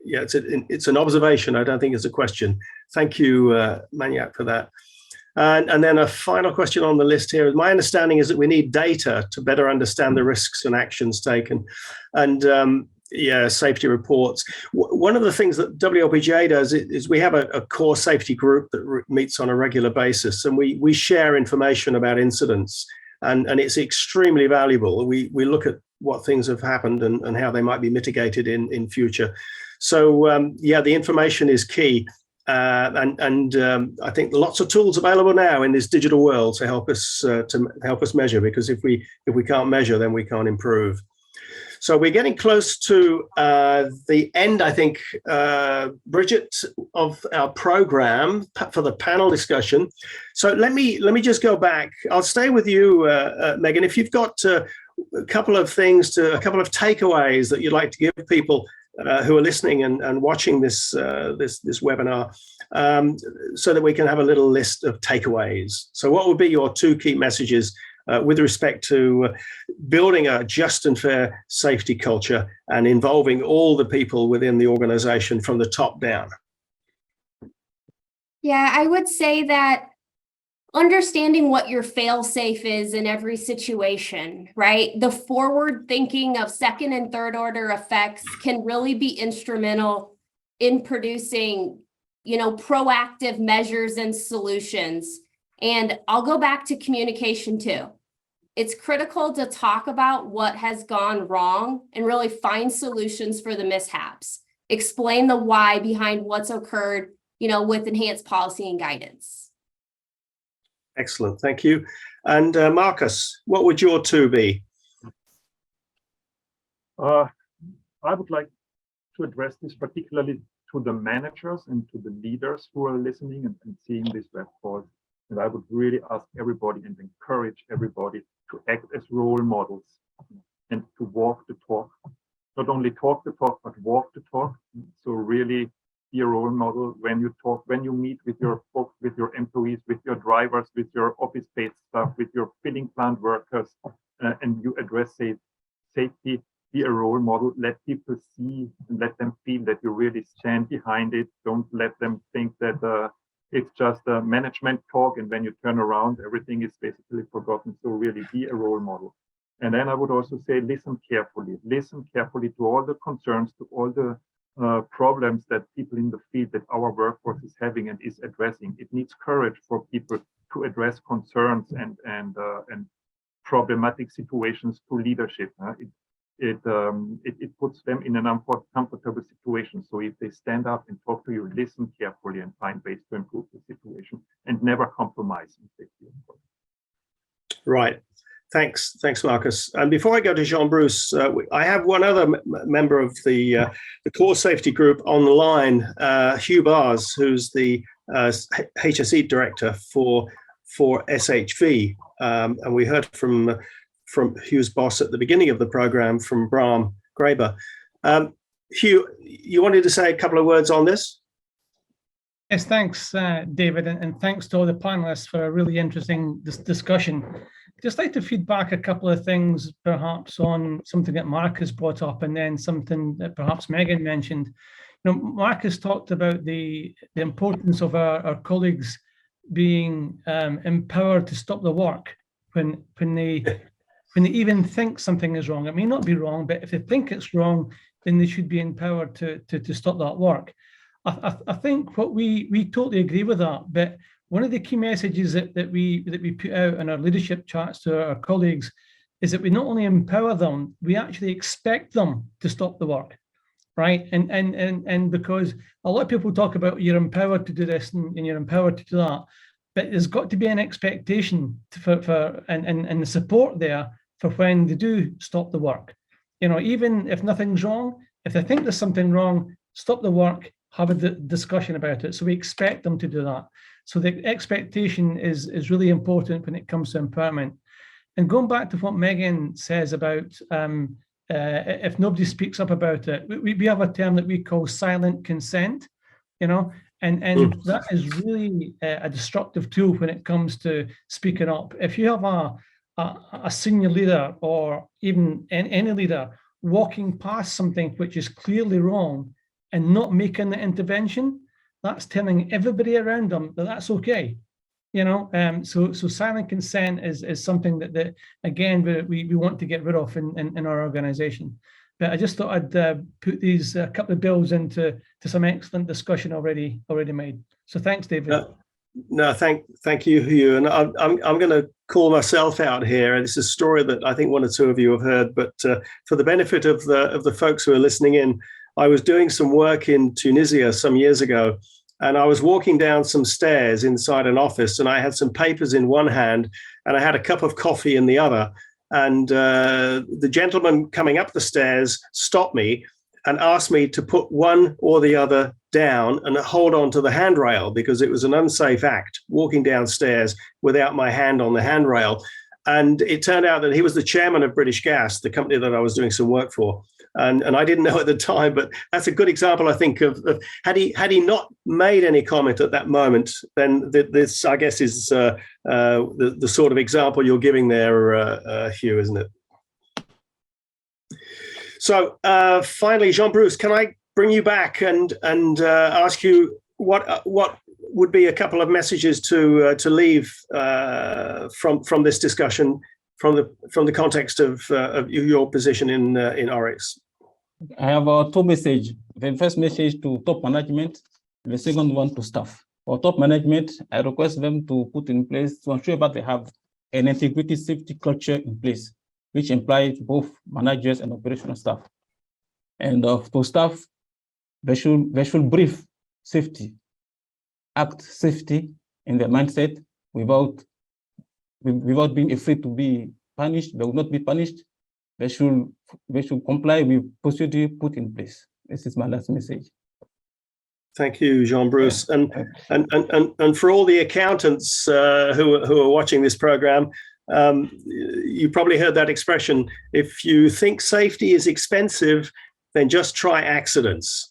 yeah, it's an observation. I don't think it's a question. Thank you, Manyak, for that. And then a final question on the list here. My understanding is that we need data to better understand the risks and actions taken, and safety reports. One of the things that WLPGA does is we have a core safety group that meets on a regular basis, and we share information about incidents, and it's extremely valuable. We look at what things have happened and how they might be mitigated in future. So the information is key. I think lots of tools available now in this digital world to help us measure, because if we can't measure, then we can't improve. So we're getting close to the end, I think, Bridget, of our program for the panel discussion. So let me just go back. I'll stay with you, Megan. If you've got a couple of takeaways that you'd like to give people who are listening and watching this webinar, so that we can have a little list of takeaways. So what would be your 2 key messages with respect to building a just and fair safety culture and involving all the people within the organization from the top down? Yeah, I would say that understanding what your fail-safe is in every situation, right? The forward thinking of second and third order effects can really be instrumental in producing, proactive measures and solutions. And I'll go back to communication too. It's critical to talk about what has gone wrong and really find solutions for the mishaps. Explain the why behind what's occurred, with enhanced policy and guidance. Excellent, thank you. And Marcus, what would your 2 be? I would like to address this particularly to the managers and to the leaders who are listening and seeing this web call. And I would really ask everybody and encourage everybody to act as role models and to walk the talk. Not only talk the talk, but walk the talk. So really be a role model when you talk, when you meet with your folks, with your employees, with your drivers, with your office-based staff, with your filling plant workers, and you address safety. Be a role model. Let people see and let them feel that you really stand behind it. Don't let them think that it's just a management talk, and when you turn around, everything is basically forgotten. So really be a role model. And then I would also say, listen carefully to all the concerns, to all the problems that people in the field, that our workforce is having and is addressing. It needs courage for people to address concerns and problematic situations to leadership. It puts them in an uncomfortable situation. So if they stand up and talk to you, listen carefully and find ways to improve the situation and never compromise in safety. Right. Thanks, Marcus. And before I go to Jean-Bruce, I have one other member of the core safety group on the line, Hugh Bars, who's the HSE director for SHV. And we heard from Hugh's boss at the beginning of the program, from Bram Graber. Hugh, you wanted to say a couple of words on this? Yes, thanks, David, and thanks to all the panelists for a really interesting discussion. Just like to feed back a couple of things, perhaps on something that Marcus brought up, and then something that perhaps Megan mentioned. Marcus talked about the importance of our colleagues being empowered to stop the work when they even think something is wrong. It may not be wrong, but if they think it's wrong, then they should be empowered to stop that work. I think what we totally agree with that, but one of the key messages that we put out in our leadership chats to our colleagues is that we not only empower them, we actually expect them to stop the work, right? And because a lot of people talk about you're empowered to do this and you're empowered to do that, but there's got to be an expectation and the support there for when they do stop the work. Even if nothing's wrong, if they think there's something wrong, stop the work, have a discussion about it. So we expect them to do that. So the expectation is really important when it comes to empowerment. And going back to what Megan says about if nobody speaks up about it, we have a term that we call silent consent, and that is really a destructive tool when it comes to speaking up. If you have a senior leader or even any leader walking past something which is clearly wrong and not making the intervention, that's telling everybody around them that that's okay. So silent consent is something that again we want to get rid of in our organization. But I just thought I'd put these couple of bills into some excellent discussion already made. So thanks, David. No, thank you, Hugh. And I'm going to call myself out here. And it's a story that I think one or two of you have heard. But for the benefit of the folks who are listening in, I was doing some work in Tunisia some years ago, and I was walking down some stairs inside an office, and I had some papers in one hand and I had a cup of coffee in the other. And the gentleman coming up the stairs stopped me and asked me to put one or the other down and hold on to the handrail, because it was an unsafe act walking downstairs without my hand on the handrail. And it turned out that he was the chairman of British Gas, the company that I was doing some work for. And I didn't know at the time, but that's a good example, I think, of had he not made any comment at that moment, then this, I guess, is the sort of example you're giving there, Hugh, isn't it? So finally, Jean-Bruce, can I bring you back and ask you what would be a couple of messages to leave from this discussion, from the context of your position in Oryx? I have two messages. The first message to top management, the second one to staff. For top management, I request them to put in place to ensure that they have an integrity safety culture in place, which implies both managers and operational staff. And to staff, they should brief safety, act safety in their mindset without being afraid to be punished. They will not be punished. They should comply with procedure put in place. This is my last message. Thank you, Jean-Bruce. And for all the accountants who are watching this program, you probably heard that expression: if you think safety is expensive, then just try accidents.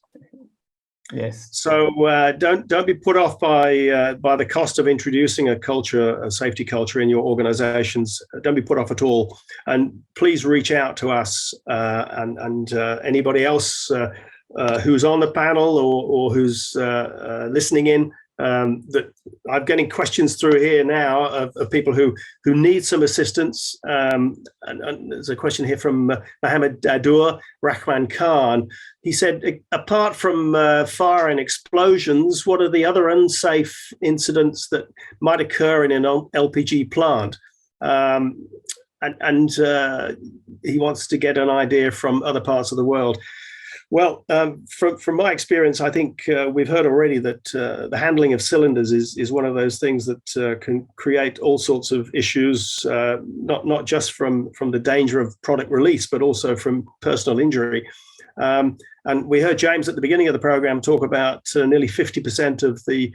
Yes. So don't be put off by the cost of introducing a safety culture in your organizations. Don't be put off at all. And please reach out to us and anybody else who's on the panel or who's listening in. That I'm getting questions through here now of people who need some assistance. And there's a question here from Mohammed Dadur Rahman Khan. He said, apart from fire and explosions, what are the other unsafe incidents that might occur in an LPG plant? And he wants to get an idea from other parts of the world. Well, from my experience, I think we've heard already that the handling of cylinders is one of those things that can create all sorts of issues, not just from the danger of product release, but also from personal injury. And we heard James at the beginning of the program talk about nearly 50% of the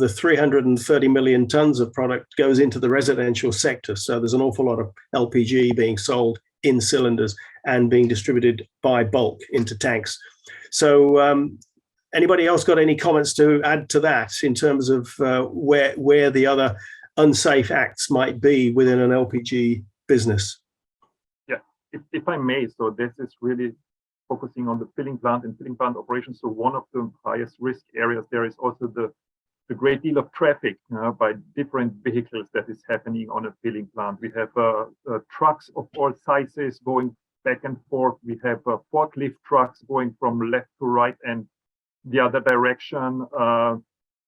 330 million tons of product goes into the residential sector. So there's an awful lot of LPG being sold in cylinders and being distributed by bulk into tanks. So anybody else got any comments to add to that in terms of where the other unsafe acts might be within an LPG business? Yeah, if I may, so this is really focusing on the filling plant and filling plant operations. So one of the highest risk areas there is also the great deal of traffic by different vehicles that is happening on a filling plant. We have trucks of all sizes going back and forth. We have forklift trucks going from left to right and the other direction.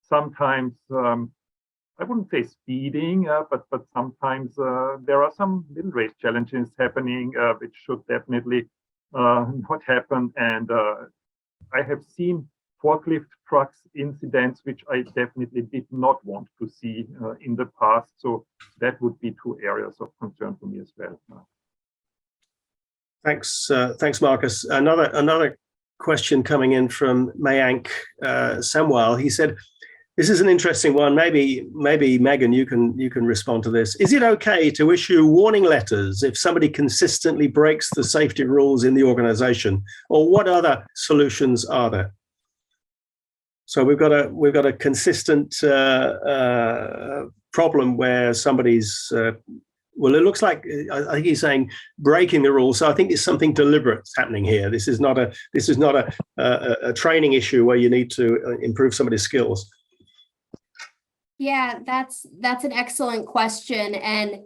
Sometimes, I wouldn't say speeding, but sometimes there are some little race challenges happening, which should definitely not happen. And I have seen forklift trucks incidents, which I definitely did not want to see in the past. So that would be two areas of concern for me as well. Thanks, Marcus. Another question coming in from Mayank Samwal. He said, "This is an interesting one. Maybe Megan, you can respond to this. Is it okay to issue warning letters if somebody consistently breaks the safety rules in the organization, or what other solutions are there?" So we've got a consistent problem where somebody's well, it looks like I think he's saying breaking the rules. So I think there's something deliberate happening here. This is not a training issue where you need to improve somebody's skills. Yeah, that's an excellent question. And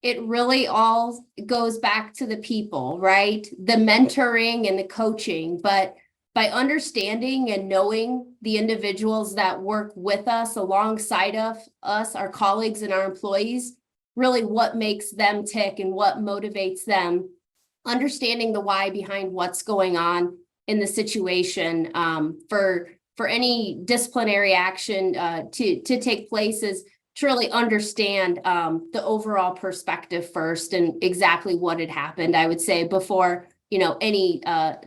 it really all goes back to the people, right? The mentoring and the coaching. But by understanding and knowing the individuals that work with us, alongside of us, our colleagues and our employees, really what makes them tick and what motivates them, understanding the why behind what's going on in the situation, for for any disciplinary action to take place is to really understand the overall perspective first and exactly what had happened. I would say before, you know, any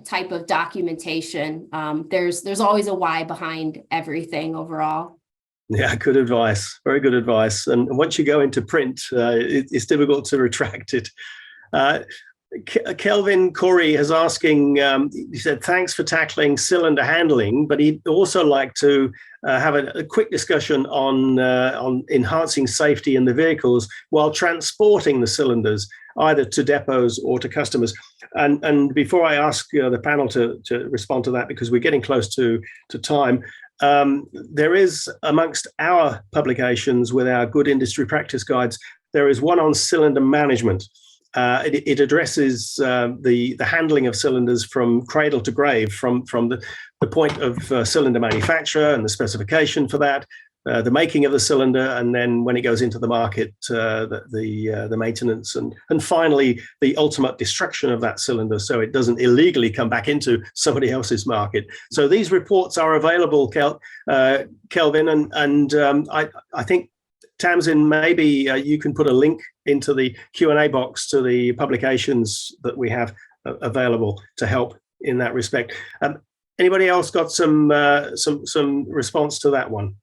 type of documentation, there's always a why behind everything overall. Yeah, good advice. Very good advice. And once you go into print, it's difficult to retract it. Kelvin Corey is asking, he said, thanks for tackling cylinder handling, but he'd also like to have a quick discussion on enhancing safety in the vehicles while transporting the cylinders, either to depots or to customers. And before I ask the panel to respond to that, because we're getting close to time, there is amongst our publications with our good industry practice guides, there is one on cylinder management. It addresses the handling of cylinders from cradle to grave, from the point of cylinder manufacture and the specification for that, the making of the cylinder, and then when it goes into the market, the maintenance, and finally the ultimate destruction of that cylinder, so it doesn't illegally come back into somebody else's market. So these reports are available, Kelvin, and I think, Tamsin, maybe you can put a link into the Q&A box to the publications that we have available to help in that respect. Anybody else got some response to that one?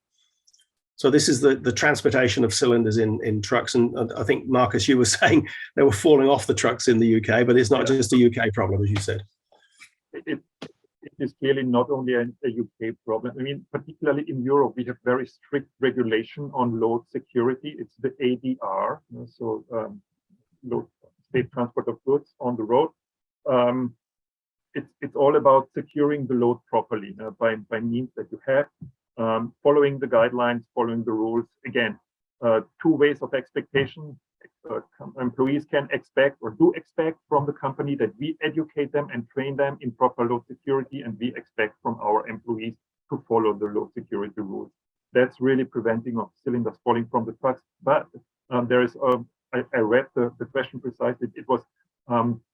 So this is the transportation of cylinders in trucks, and I think, Marcus, you were saying they were falling off the trucks in the UK, but it's not just a UK problem, as you said. It is clearly not only a UK problem. I mean, particularly in Europe, we have very strict regulation on load security. It's the ADR, so load, safe transport of goods on the road. It's all about securing the load properly by means that you have, following the guidelines, following the rules. Again, two ways of expectation. Employees can expect or do expect from the company that we educate them and train them in proper load security, and we expect from our employees to follow the load security rules. That's really preventing of cylinders falling from the trucks. But there is, I read the question precisely. It was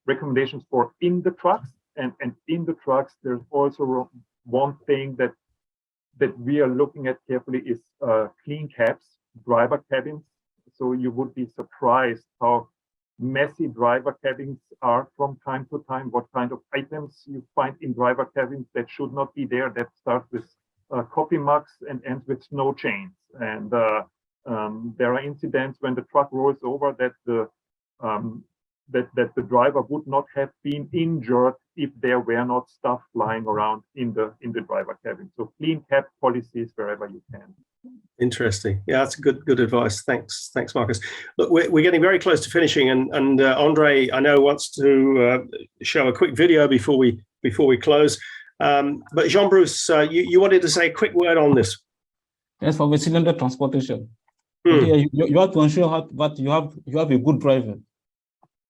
recommendations for in the trucks, and in the trucks there's also one thing that we are looking at carefully is clean cabs, driver cabins. So you would be surprised how messy driver cabins are from time to time, what kind of items you find in driver cabins that should not be there, that start with coffee mugs and ends with snow chains. And there are incidents when the truck rolls over that the driver would not have been injured if there were not stuff flying around in the driver cabin. So clean cab policies wherever you can. Interesting. Yeah, that's good advice. Thanks, Marcus. Look, we're getting very close to finishing, and Andre, I know, wants to show a quick video before we close. But Jean-Bruce, you wanted to say a quick word on this. Yes, for the cylinder transportation. Okay, you have to ensure that you have a good driver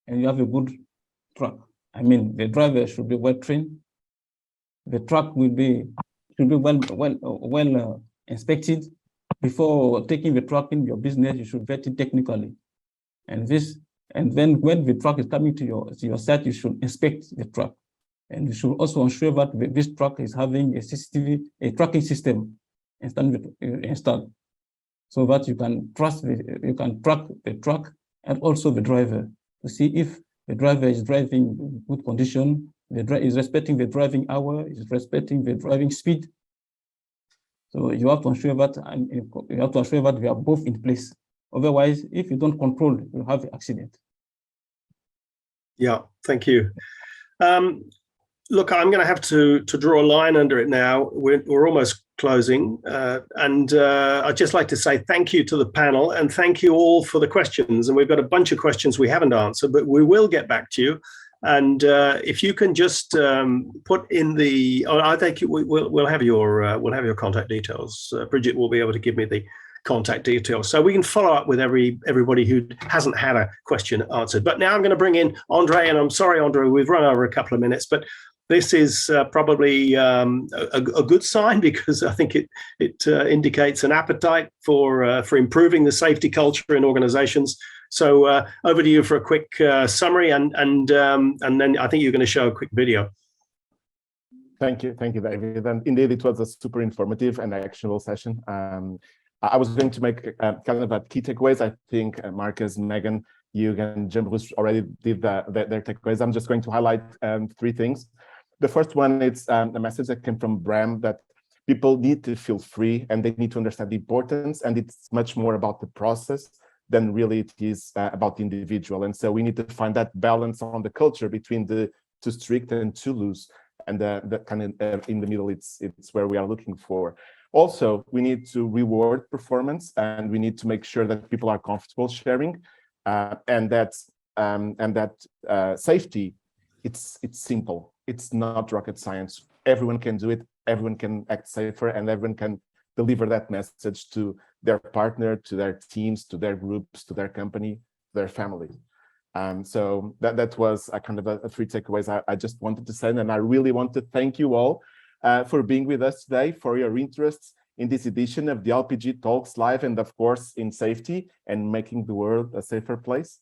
and you have a good truck. I mean, the driver should be well trained. The truck should be well inspected. Before taking the truck in your business, you should vet it technically. And then when the truck is coming to your site, you should inspect the truck. And you should also ensure that this truck is having a CCTV, a tracking system installed, so that you can track the truck and also the driver to see if the driver is driving in good condition, is respecting the driving hour, is respecting the driving speed. So you have to ensure that we are both in place. Otherwise, if you don't control, you'll have an accident. Yeah, thank you. Look, I'm going to have to draw a line under it now. We're almost closing, and I'd just like to say thank you to the panel and thank you all for the questions. And we've got a bunch of questions we haven't answered, but we will get back to you. And if you can just put in the, I think we'll have your contact details. Bridget will be able to give me the contact details, so we can follow up with everybody who hasn't had a question answered. But now I'm going to bring in Andre, and I'm sorry, Andre, we've run over a couple of minutes, but this is probably a good sign, because I think it indicates an appetite for improving the safety culture in organizations. So over to you for a quick summary, and then I think you're going to show a quick video. Thank you, David. And indeed, it was a super informative and actionable session. I was going to make kind of a key takeaways. I think Marcus, Megan, you and Jim Bruce already did their takeaways. I'm just going to highlight 3 things. The first one is a message that came from Bram that people need to feel free and they need to understand the importance, and it's much more about the process than really it is about the individual. And so we need to find that balance on the culture between the too strict and too loose. And that kind of in the middle, it's where we are looking for. Also, we need to reward performance, and we need to make sure that people are comfortable sharing, and that safety. It's simple. It's not rocket science. Everyone can do it. Everyone can act safer, and everyone can deliver that message to their partner, to their teams, to their groups, to their company, to their family. So that was a kind of a 3 takeaways I just wanted to send, and I really want to thank you all for being with us today, for your interest in this edition of the LPG Talks Live, and of course in safety and making the world a safer place.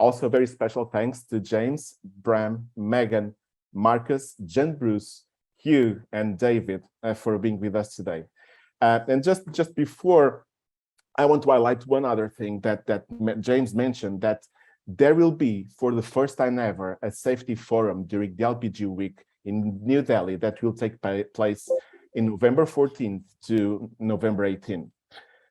Also, very special thanks to James, Bram, Megan, Marcus, Jen Bruce, Hugh, and David for being with us today. And just before, I want to highlight one other thing that James mentioned, that there will be, for the first time ever, a safety forum during the LPG week in New Delhi that will take place in November 14th to November 18th.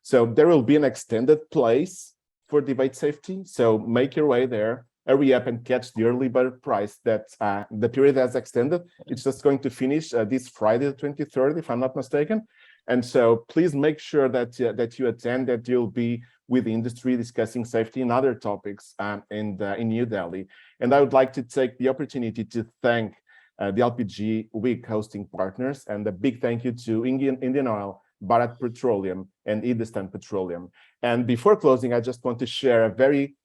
So there will be an extended place for debate safety. So make your way there, hurry up and catch the early bird price that the period has extended. It's just going to finish this Friday, the 23rd, if I'm not mistaken. And so please make sure that you attend, that you'll be with the industry discussing safety and other topics in New Delhi. And I would like to take the opportunity to thank the LPG Week hosting partners, and a big thank you to Indian Oil, Bharat Petroleum, and Hindustan Petroleum. And before closing, I just want to share a very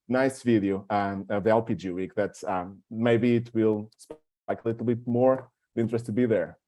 nice video of the LPG Week that maybe it will spike a little bit more interest to be there.